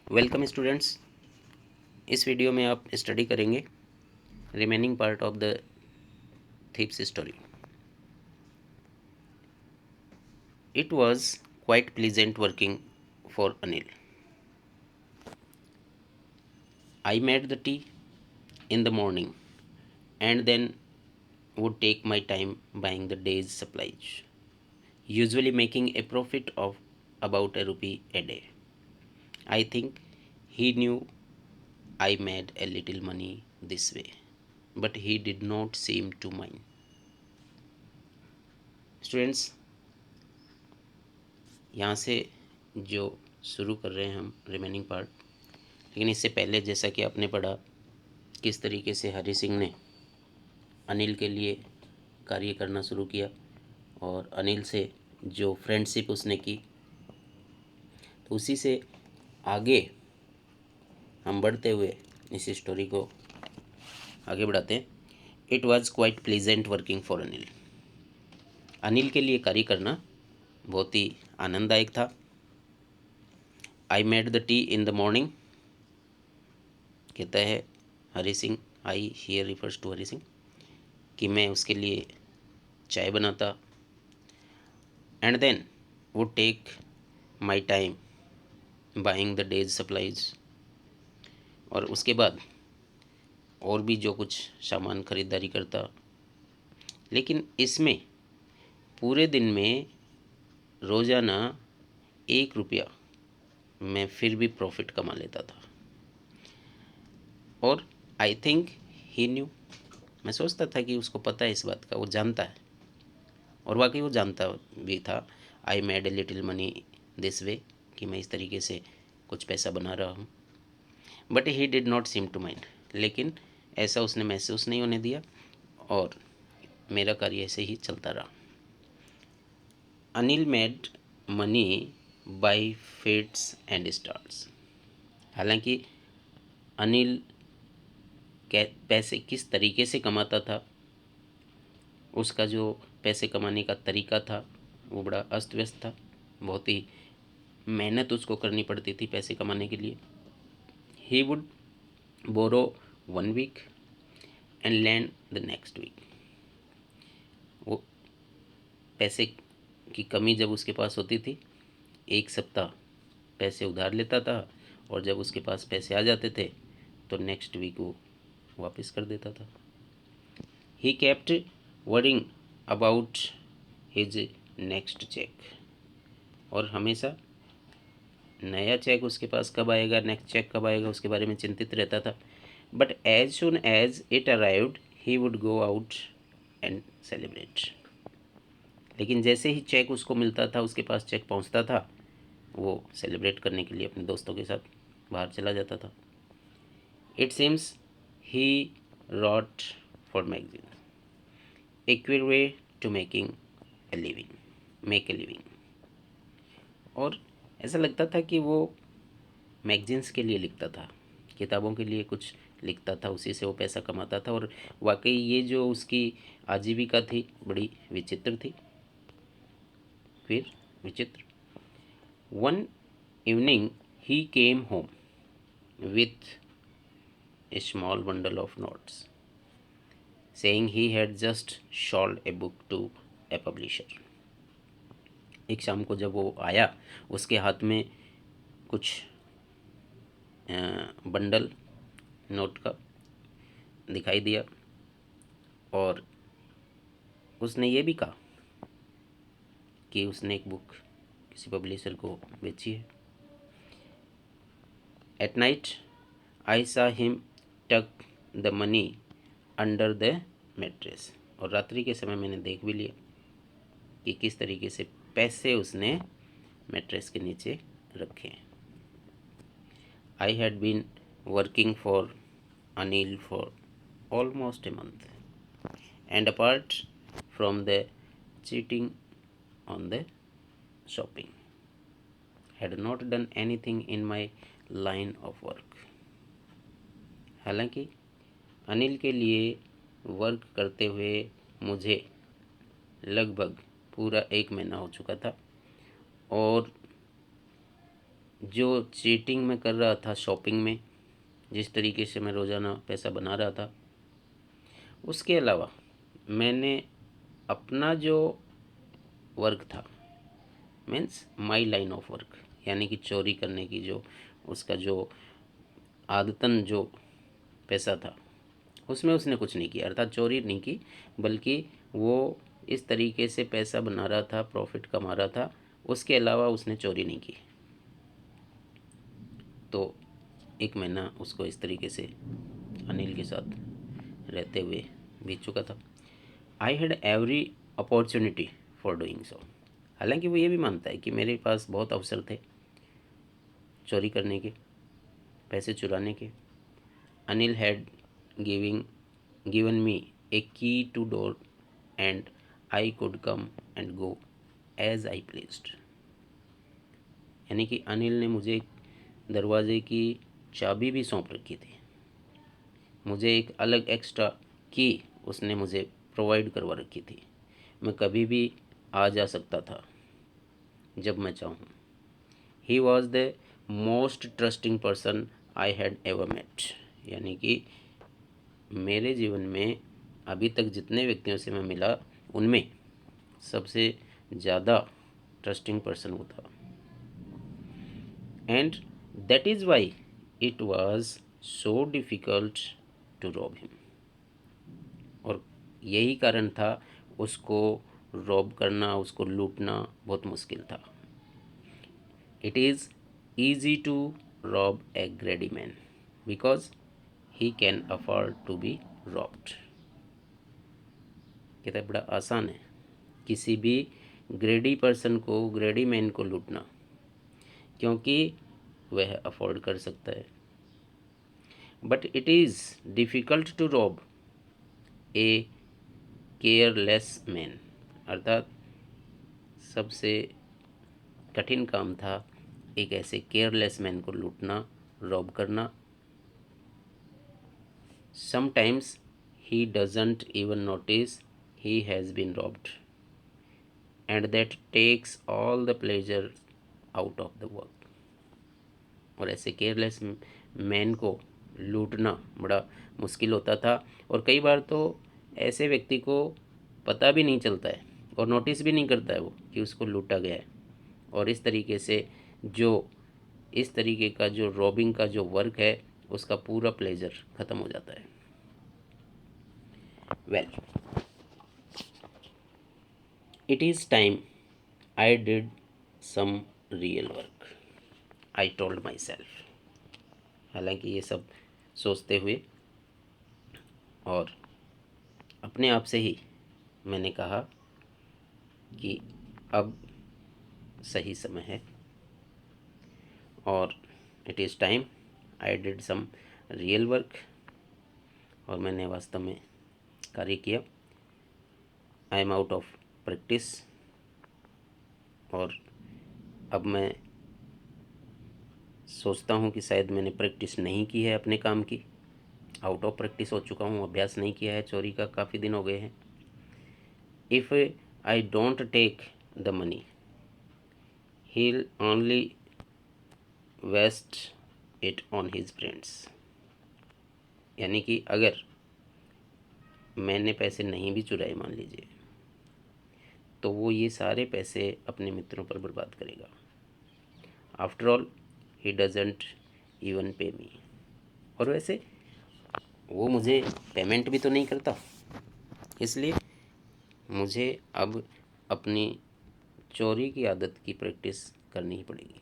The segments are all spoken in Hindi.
Welcome students. इस वीडियो में आप स्टडी करेंगे remaining part of the thief's story. It was quite pleasant working for Anil. I made the tea in the morning and then would take my time buying the day's supplies, usually making a profit of about a rupee a day. I think he knew I made a little money this way, but he did not seem to mind. Students, यहाँ से जो शुरू कर रहे हैं हम रिमेनिंग पार्ट, लेकिन इससे पहले जैसा कि आपने पढ़ा किस तरीके से हरि सिंह ने अनिल के लिए कार्य करना शुरू किया और अनिल से जो फ्रेंडशिप उसने की, तो उसी से आगे हम बढ़ते हुए इस स्टोरी को आगे बढ़ाते हैं। It was quite pleasant working for Anil. Anil के लिए कार्य करना बहुत ही आनंददायक था। I made the tea in the morning, कहता है Hari Singh, I here refers to Hari Singh, कि मैं उसके लिए चाय बनाता। And then would take my time buying the day's supplies, और उसके बाद और भी जो कुछ सामान खरीदारी करता। लेकिन इसमें पूरे दिन में रोज़ाना 1 रुपया मैं फिर भी प्रॉफिट कमा लेता था। और आई थिंक ही न्यू, मैं सोचता था कि उसको पता है इस बात का, वो जानता है, और वाकई वो जानता भी था। I made a little money this way, कि मैं इस तरीके से कुछ पैसा बना रहा हूँ। But he did not seem to mind, लेकिन ऐसा उसने महसूस नहीं होने दिया और मेरा कार्य ऐसे ही चलता रहा। Anil made money by fits and starts. हालांकि अनिल पैसे किस तरीके से कमाता था, उसका जो पैसे कमाने का तरीका था वो बड़ा अस्त व्यस्त था। बहुत ही मेहनत उसको करनी पड़ती थी पैसे कमाने के लिए। He would borrow 1 week and lend the next week. वो पैसे की कमी जब उसके पास होती थी, 1 सप्ताह पैसे उधार लेता था, और जब उसके पास पैसे आ जाते थे तो नेक्स्ट वीक वो वापस कर देता था। He kept worrying about his next cheque, और हमेशा नया चेक उसके पास कब आएगा, नेक्स्ट चेक कब आएगा, उसके बारे में चिंतित रहता था। But as soon as it arrived he would go out and celebrate. लेकिन जैसे ही चेक उसको मिलता था, उसके पास चेक पहुंचता था, वो सेलिब्रेट करने के लिए अपने दोस्तों के साथ बाहर चला जाता था। It seems he wrote for magazine, a quick way to making a living, make a living। और ऐसा लगता था कि वो मैगजीन्स के लिए लिखता था, किताबों के लिए कुछ लिखता था, उसी से वो पैसा कमाता था। और वाकई ये जो उसकी आजीविका थी बड़ी विचित्र थी। फिर विचित्र, one evening he came home with A small bundle of notes, saying he had just sold a book to a publisher। एक शाम को जब वो आया, उसके हाथ में कुछ बंडल नोट का दिखाई दिया, और उसने ये भी कहा कि उसने एक बुक किसी पब्लिशर को बेची है। एट नाइट आई सा हिम टक the money under the mattress, और रात्रि के समय मैंने देख भी लिया कि किस तरीके से पैसे उसने मैट्रेस के नीचे रखे हैं। I had been working for Anil for almost a month, and apart from the cheating on the shopping, had not done anything in my line of work. हालांकि अनिल के लिए वर्क करते हुए मुझे लगभग पूरा 1 महीना हो चुका था, और जो चीटिंग मैं कर रहा था शॉपिंग में, जिस तरीके से मैं रोज़ाना पैसा बना रहा था, उसके अलावा मैंने अपना जो वर्क था, means my line of work, यानी कि चोरी करने की जो उसका जो आदतन जो पैसा था, उसमें उसने कुछ नहीं किया, अर्थात चोरी नहीं की, बल्कि वो इस तरीके से पैसा बना रहा था, प्रॉफिट कमा रहा था, उसके अलावा उसने चोरी नहीं की। तो एक महीना उसको इस तरीके से अनिल के साथ रहते हुए बीत चुका था। I had every opportunity for doing so. हालांकि वो ये भी मानता है कि मेरे पास बहुत अवसर थे चोरी करने के, पैसे चुराने के। Anil had giving given me a key to door and I could come and go as I pleased. यानी कि अनिल ने मुझे दरवाजे की चाबी भी सौंप रखी थी, मुझे एक अलग एक्स्ट्रा की उसने मुझे प्रोवाइड करवा रखी थी, मैं कभी भी आ जा सकता था जब मैं चाहूँ। He was the most trusting person I had ever met. यानी कि मेरे जीवन में अभी तक जितने व्यक्तियों से मैं मिला, उनमें सबसे ज़्यादा ट्रस्टिंग पर्सन वो था। And that is why it was so difficult to rob him. और यही कारण था उसको रॉब करना, उसको लूटना बहुत मुश्किल था। It is easy to rob a greedy man because he can afford to be robbed. कहता है बड़ा आसान है किसी भी ग्रेडी पर्सन को, ग्रेडी मैन को लूटना, क्योंकि वह अफोर्ड कर सकता है। But it is difficult to rob a careless man. अर्थात सबसे कठिन काम था एक ऐसे केयरलेस मैन को लूटना, रॉब करना। Sometimes he doesn't even notice he has been robbed and that takes all the pleasure out of the work. और ऐसे केयरलेस मैन को लूटना बड़ा मुश्किल होता था, और कई बार तो ऐसे व्यक्ति को पता भी नहीं चलता है और नोटिस भी नहीं करता है वो कि उसको लूटा गया है। और इस तरीके से जो इस तरीके का जो रॉबिंग का जो वर्क है, उसका पूरा प्लेजर ख़त्म हो जाता है। Well, it is time I did some real work, I told myself. हालांकि ये सब सोचते हुए और अपने आप से ही मैंने कहा कि अब सही समय है, और it is time I did some real work, और मैंने वास्तव में कार्य किया। I am out of practice, और अब मैं सोचता हूँ कि शायद मैंने प्रैक्टिस नहीं की है अपने काम की, आउट ऑफ प्रैक्टिस हो चुका हूँ, अभ्यास नहीं किया है चोरी का, काफ़ी दिन हो गए हैं। If I don't take the money he'll only waste it on his friends। यानी कि अगर मैंने पैसे नहीं भी चुराए मान लीजिए, तो वो ये सारे पैसे अपने मित्रों पर बर्बाद करेगा। After all he doesn't even पे मी। और वैसे वो मुझे पेमेंट भी तो नहीं करता, इसलिए मुझे अब अपनी चोरी की आदत की प्रैक्टिस करनी ही पड़ेगी।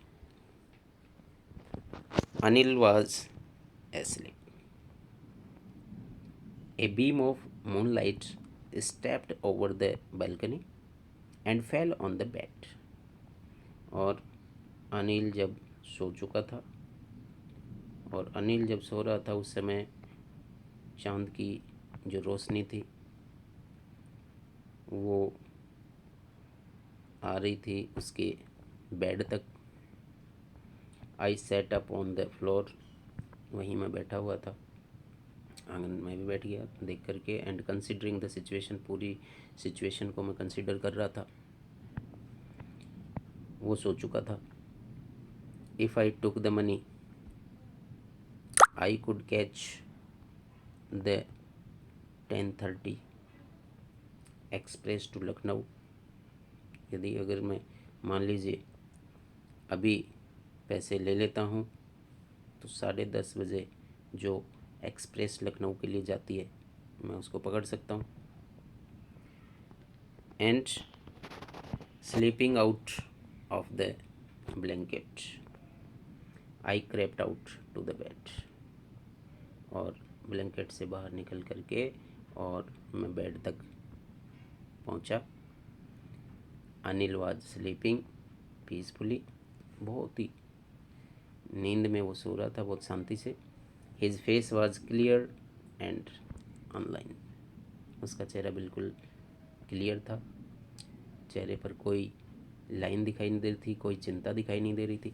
Anil was asleep. A beam of moonlight stepped over the balcony and fell on the bed। और अनिल जब सो चुका था, और अनिल जब सो रहा था उस समय चांद की जो रोशनी थी वो आ रही थी उसके बेड तक। I sat up on the floor, वहीं मैं बैठा हुआ था, आंगन में भी बैठ गया देख करके। एंड कंसिडरिंग द सिचुएशन, पूरी सिचुएशन को मैं कंसिडर कर रहा था। वो सो चुका था। If I took the money, I could catch the 10:30 express to Lucknow. यदि अगर मैं मान लीजिए अभी पैसे ले लेता हूँ तो 10:30 बजे जो एक्सप्रेस लखनऊ के लिए जाती है मैं उसको पकड़ सकता हूँ। And slipping out of the blanket I crept out to the bed. और ब्लैंकेट से बाहर निकल करके और मैं बेड तक पहुंचा। अनिल वाज स्लीपिंग पीसफुली, बहुत ही नींद में वो सो रहा था बहुत शांति से। His face was clear and online, उसका चेहरा बिल्कुल क्लियर था, चेहरे पर कोई लाइन दिखाई नहीं दे रही थी, कोई चिंता दिखाई नहीं दे रही थी।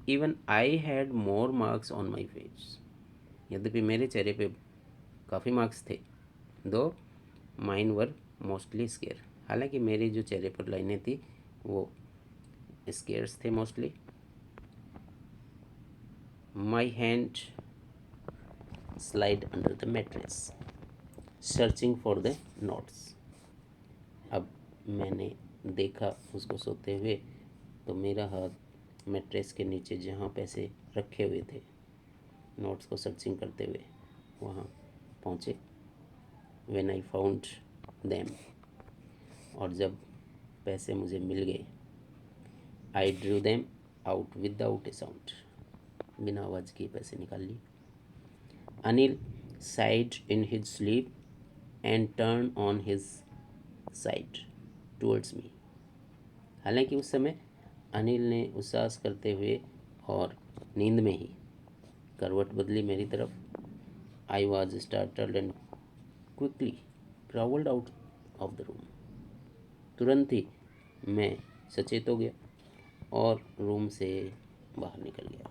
Even I had more marks on my face, यद्यपि मेरे चेहरे पे काफ़ी मार्क्स थे, दो माइन वर मोस्टली स्केयर, हालांकि मेरे जो चेहरे पर लाइनें थी वो स्केयर्स थे mostly. My hand slide under the mattress searching for the notes. अब मैंने देखा उसको सोते हुए तो मेरा हाथ मैट्रेस के नीचे जहाँ पैसे रखे हुए थे नोट्स को सर्चिंग करते हुए वहाँ पहुँचे। व्हेन आई फाउंड देम, और जब पैसे मुझे मिल गए, I drew them out without A sound, बिना आवाज़ के पैसे निकाल लिए। Anil side in his sleep and turn on his side towards me. हालांकि उस समय अनिल ने उसास करते हुए और नींद में ही करवट बदली मेरी तरफ। I was startled and quickly crawled out of the room. तुरंत ही मैं सचेत हो गया और रूम से बाहर निकल गया।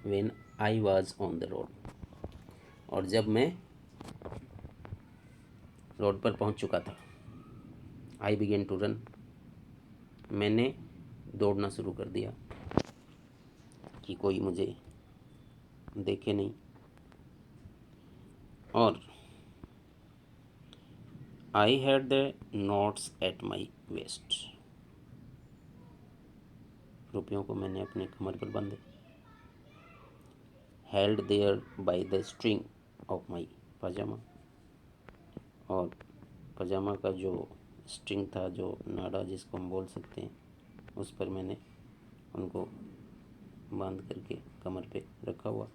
When I was on the road, और जब मैं रोड पर पहुंच चुका था, आई बिगेन टू रन, मैंने दौड़ना शुरू कर दिया कि कोई मुझे देखे नहीं। और I had the notes at my waist, रुपयों को मैंने अपने कमर पर बांधे। Held there by the string of my pyjama, और पजामा का जो स्ट्रिंग था, जो नाड़ा जिसको हम बोल सकते हैं, उस पर मैंने उनको बांध करके कमर पे रखा हुआ।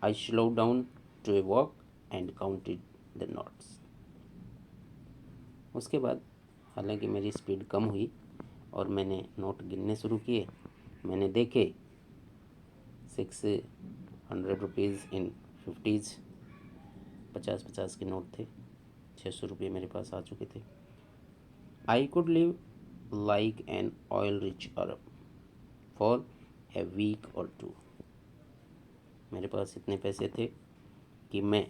I slow down to a walk and counted the notes. उसके बाद हालांकि मेरी स्पीड कम हुई और मैंने नोट गिनने शुरू किए। मैंने देखे 600 रुपीज़ इन 50s, 50-50 के नोट थे, 600 रुपये मेरे पास आ चुके थे। I could live like an oil rich Arab for a week और टू। मेरे पास इतने पैसे थे कि मैं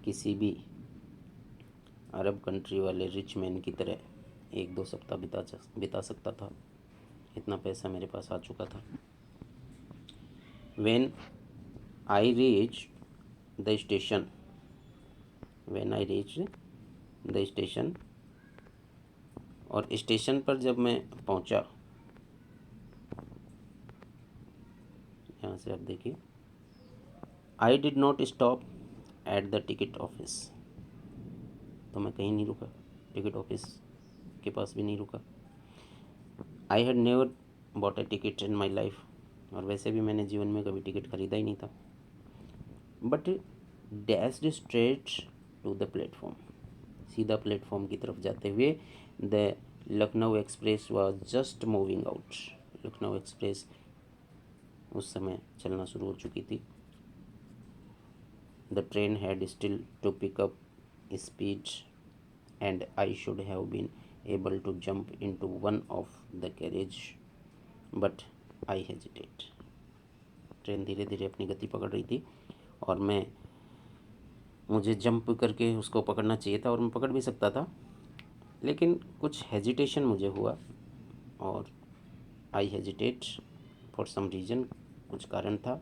किसी भी अरब कंट्री वाले रिच मैन की तरह 1-2 सप्ताह बिता सकता था, इतना पैसा मेरे पास आ चुका था। When I reach the station, और स्टेशन पर जब मैं पहुंचा, यहाँ से आप देखिए, आई did not stop at the ticket office, तो मैं कहीं नहीं रुका, टिकट ऑफिस के पास भी नहीं रुका। I had never bot A ticket in my life, और वैसे भी मैंने जीवन में कभी टिकट खरीदा ही नहीं था। But dashed straight to the platform, सीधा प्लेटफॉर्म की तरफ जाते हुए। The Lucknow express was just moving out, Lucknow express उस समय चलना शुरू हो चुकी थी। The train had still to pick up speed and I should have been able to jump into one of the carriage, but I hesitate. Train धीरे धीरे अपनी गति पकड़ रही थी और मुझे जंप करके उसको पकड़ना चाहिए था और मैं पकड़ भी सकता था, लेकिन कुछ हेजिटेशन मुझे हुआ और आई हेजिटेट फॉर सम रीज़न, कुछ कारण था,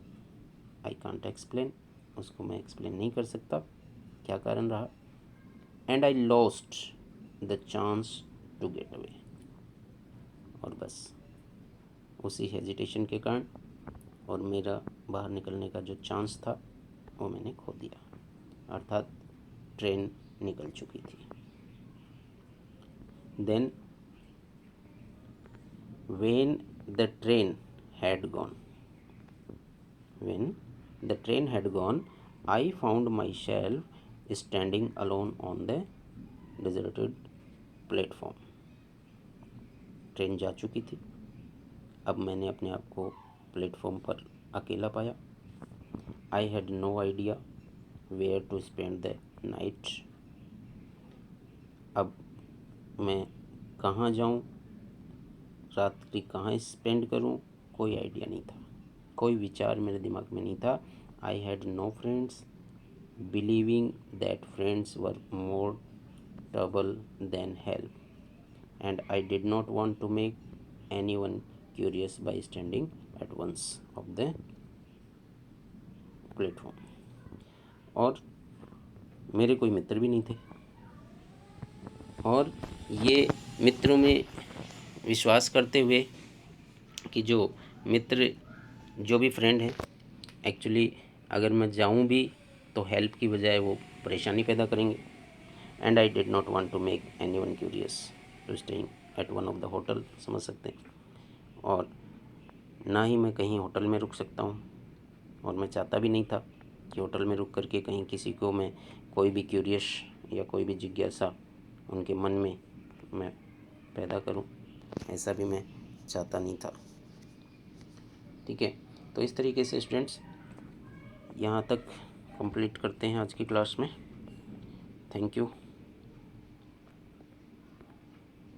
आई कांट एक्सप्लेन, उसको मैं एक्सप्लेन नहीं कर सकता क्या कारण रहा, and I lost the chance to get away, और बस उसी हेजिटेशन के कारण और मेरा बाहर निकलने का जो चांस था वो मैंने खो दिया, अर्थात ट्रेन निकल चुकी थी। Then when the train had gone when the train had gone, I found myself standing alone on the deserted platform। Train जा चुकी थी, अब मैंने अपने आप को प्लेटफॉर्म पर अकेला पाया। I had no idea where to spend the night, अब मैं कहाँ जाऊँ, रात्रि कहाँ स्पेंड करूँ, कोई आइडिया नहीं था, कोई विचार मेरे दिमाग में नहीं था। I had no friends, believing that friends were more trouble than help, and I did not want to make anyone curious by standing at once of the platform. और मेरे कोई मित्र भी नहीं थे, और ये मित्रों में विश्वास करते हुए कि जो मित्र, जो भी फ्रेंड हैं, एक्चुअली अगर मैं जाऊं भी तो हेल्प की बजाय वो परेशानी पैदा करेंगे। And I did not want to make anyone curious to staying at one of the hotel, समझ सकते हैं, और ना ही मैं कहीं होटल में रुक सकता हूँ, और मैं चाहता भी नहीं था कि होटल में रुक करके कहीं किसी को मैं कोई भी क्यूरियस या कोई भी जिज्ञासा उनके मन में मैं पैदा करूं, ऐसा भी मैं चाहता नहीं था। ठीक है, तो इस तरीके से स्टूडेंट्स यहाँ तक कंप्लीट करते हैं आज की क्लास में। Thank you.